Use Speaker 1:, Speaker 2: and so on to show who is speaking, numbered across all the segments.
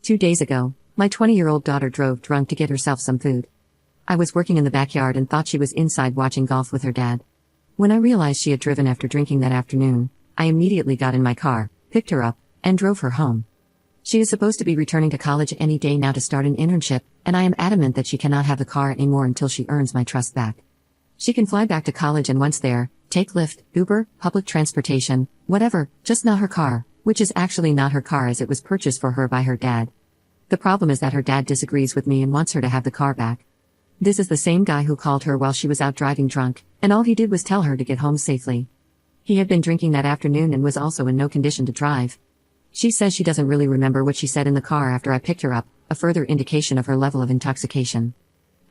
Speaker 1: 2 days ago, my 20-year-old daughter drove drunk to get herself some food. I was working in the backyard and thought she was inside watching golf with her dad. When I realized she had driven after drinking that afternoon, I immediately got in my car, picked her up, and drove her home. She is supposed to be returning to college any day now to start an internship, and I am adamant that she cannot have the car anymore until she earns my trust back. She can fly back to college and once there, take Lyft, Uber, public transportation, whatever, just not her car, which is actually not her car as it was purchased for her by her dad. The problem is that her dad disagrees with me and wants her to have the car back. This is the same guy who called her while she was out driving drunk, and all he did was tell her to get home safely. He had been drinking that afternoon and was also in no condition to drive. She says she doesn't really remember what she said in the car after I picked her up, a further indication of her level of intoxication.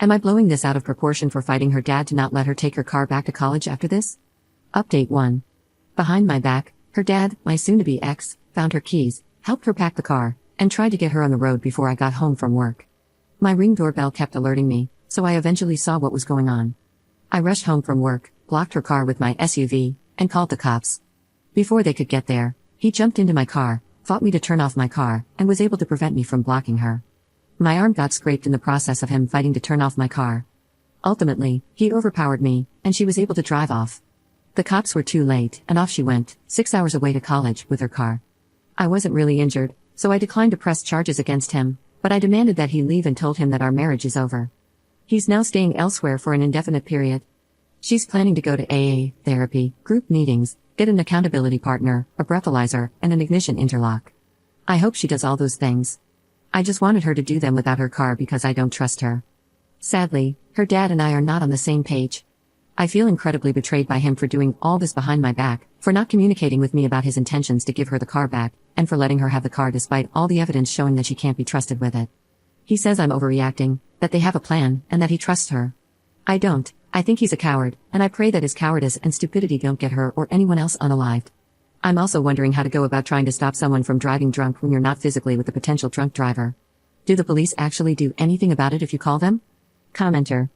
Speaker 1: Am I blowing this out of proportion for fighting her dad to not let her take her car back to college after this? Update 1. Behind my back, her dad, my soon-to-be ex, found her keys, helped her pack the car, and tried to get her on the road before I got home from work. My Ring doorbell kept alerting me, so I eventually saw what was going on. I rushed home from work, blocked her car with my SUV, and called the cops. Before they could get there, he jumped into my car, fought me to turn off my car, and was able to prevent me from blocking her. My arm got scraped in the process of him fighting to turn off my car. Ultimately, he overpowered me, and she was able to drive off. The cops were too late, and off she went, 6 hours away to college with her car. I wasn't really injured, so I declined to press charges against him, but I demanded that he leave and told him that our marriage is over. He's now staying elsewhere for an indefinite period. She's planning to go to AA, therapy, group meetings, get an accountability partner, a breathalyzer, and an ignition interlock. I hope she does all those things. I just wanted her to do them without her car because I don't trust her. Sadly, her dad and I are not on the same page. I feel incredibly betrayed by him for doing all this behind my back, for not communicating with me about his intentions to give her the car back, and for letting her have the car despite all the evidence showing that she can't be trusted with it. He says I'm overreacting, that they have a plan, and that he trusts her. I don't. I think he's a coward, and I pray that his cowardice and stupidity don't get her or anyone else unalived. I'm also wondering how to go about trying to stop someone from driving drunk when you're not physically with the potential drunk driver. Do the police actually do anything about it if you call them? Commenter.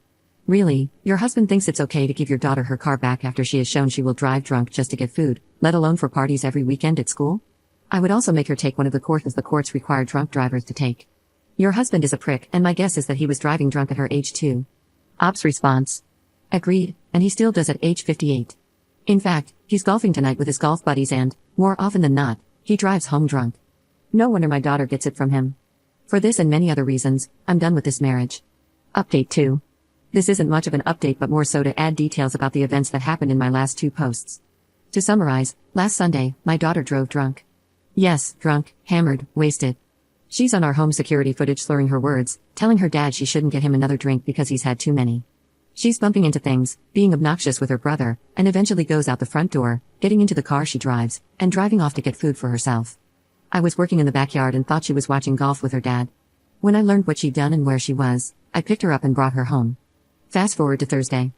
Speaker 1: Really, your husband thinks it's okay to give your daughter her car back after she has shown she will drive drunk just to get food, let alone for parties every weekend at school? I would also make her take one of the courses the courts require drunk drivers to take. Your husband is a prick, and my guess is that he was driving drunk at her age too. Ops response. Agreed, and he still does at age 58. In fact, he's golfing tonight with his golf buddies and, more often than not, he drives home drunk. No wonder my daughter gets it from him. For this and many other reasons, I'm done with this marriage. Update 2. This isn't much of an update but more so to add details about the events that happened in my last 2 posts. To summarize, last Sunday, my daughter drove drunk. Yes, drunk, hammered, wasted. She's on our home security footage slurring her words, telling her dad she shouldn't get him another drink because he's had too many. She's bumping into things, being obnoxious with her brother, and eventually goes out the front door, getting into the car she drives, and driving off to get food for herself. I was working in the backyard and thought she was watching golf with her dad. When I learned what she'd done and where she was, I picked her up and brought her home. Fast forward to Thursday.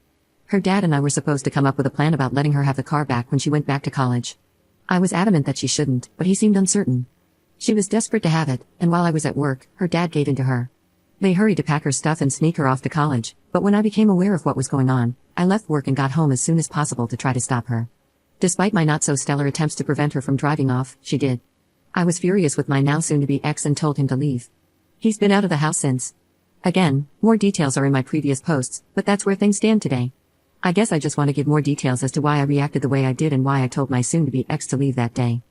Speaker 1: Her dad and I were supposed to come up with a plan about letting her have the car back when she went back to college. I was adamant that she shouldn't, but he seemed uncertain. She was desperate to have it, and while I was at work, her dad gave in to her. They hurried to pack her stuff and sneak her off to college, but when I became aware of what was going on, I left work and got home as soon as possible to try to stop her. Despite my not-so-stellar attempts to prevent her from driving off, she did. I was furious with my now-soon-to-be ex and told him to leave. He's been out of the house since. Again, more details are in my previous posts, but that's where things stand today. I guess I just want to give more details as to why I reacted the way I did and why I told my soon-to-be ex to leave that day.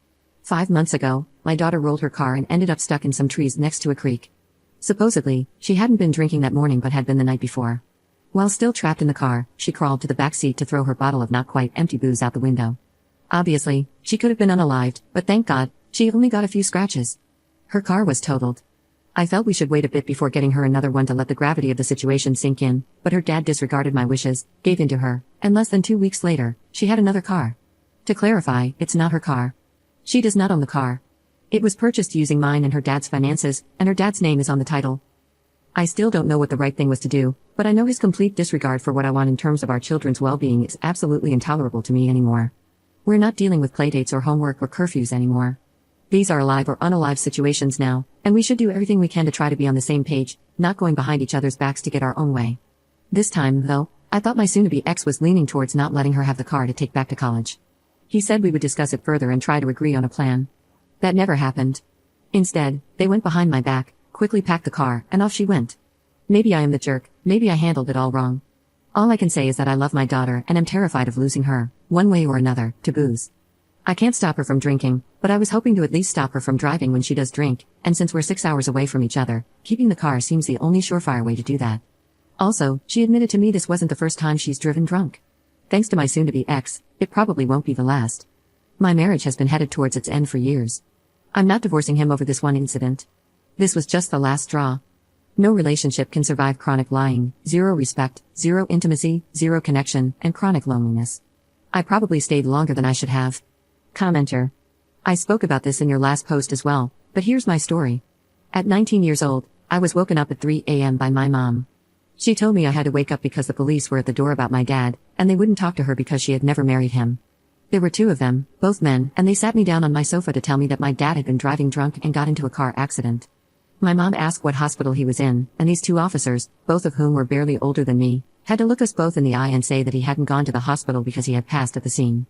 Speaker 1: 5 months ago, my daughter rolled her car and ended up stuck in some trees next to a creek. Supposedly, she hadn't been drinking that morning but had been the night before. While still trapped in the car, she crawled to the back seat to throw her bottle of not quite empty booze out the window. Obviously, she could have been unalived, but thank God, she only got a few scratches. Her car was totaled. I felt we should wait a bit before getting her another one to let the gravity of the situation sink in, but her dad disregarded my wishes, gave in to her, and less than 2 weeks later, she had another car. To clarify, it's not her car. She does not own the car. It was purchased using mine and her dad's finances, and her dad's name is on the title. I still don't know what the right thing was to do, but I know his complete disregard for what I want in terms of our children's well-being is absolutely intolerable to me anymore. We're not dealing with playdates or homework or curfews anymore. These are alive or unalive situations now, and we should do everything we can to try to be on the same page, not going behind each other's backs to get our own way. This time, though, I thought my soon-to-be ex was leaning towards not letting her have the car to take back to college. He said we would discuss it further and try to agree on a plan. That never happened. Instead, they went behind my back, quickly packed the car, and off she went. Maybe I am the jerk, maybe I handled it all wrong. All I can say is that I love my daughter and am terrified of losing her, one way or another, to booze. I can't stop her from drinking, but I was hoping to at least stop her from driving when she does drink, and since we're 6 hours away from each other, keeping the car seems the only surefire way to do that. Also, she admitted to me this wasn't the first time she's driven drunk. Thanks to my soon-to-be ex, it probably won't be the last. My marriage has been headed towards its end for years. I'm not divorcing him over this one incident. This was just the last straw. No relationship can survive chronic lying, zero respect, zero intimacy, zero connection, and chronic loneliness. I probably stayed longer than I should have. Commenter. I spoke about this in your last post as well, but here's my story. At 19 years old, I was woken up at 3 a.m. by my mom. She told me I had to wake up because the police were at the door about my dad, and they wouldn't talk to her because she had never married him. There were 2 of them, both men, and they sat me down on my sofa to tell me that my dad had been driving drunk and got into a car accident. My mom asked what hospital he was in, and these 2 officers, both of whom were barely older than me, had to look us both in the eye and say that he hadn't gone to the hospital because he had passed at the scene.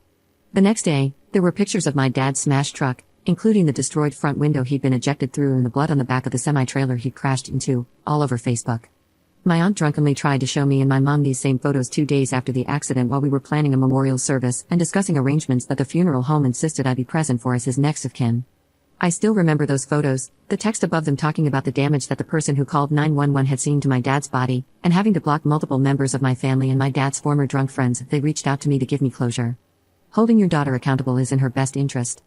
Speaker 1: The next day, there were pictures of my dad's smashed truck, including the destroyed front window he'd been ejected through and the blood on the back of the semi-trailer he'd crashed into, all over Facebook. My aunt drunkenly tried to show me and my mom these same photos 2 days after the accident while we were planning a memorial service and discussing arrangements that the funeral home insisted I be present for as his next of kin. I still remember those photos, the text above them talking about the damage that the person who called 911 had seen to my dad's body, and having to block multiple members of my family and my dad's former drunk friends if they reached out to me to give me closure. Holding your daughter accountable is in her best interest.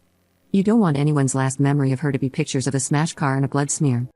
Speaker 1: You don't want anyone's last memory of her to be pictures of a smashed car and a blood smear.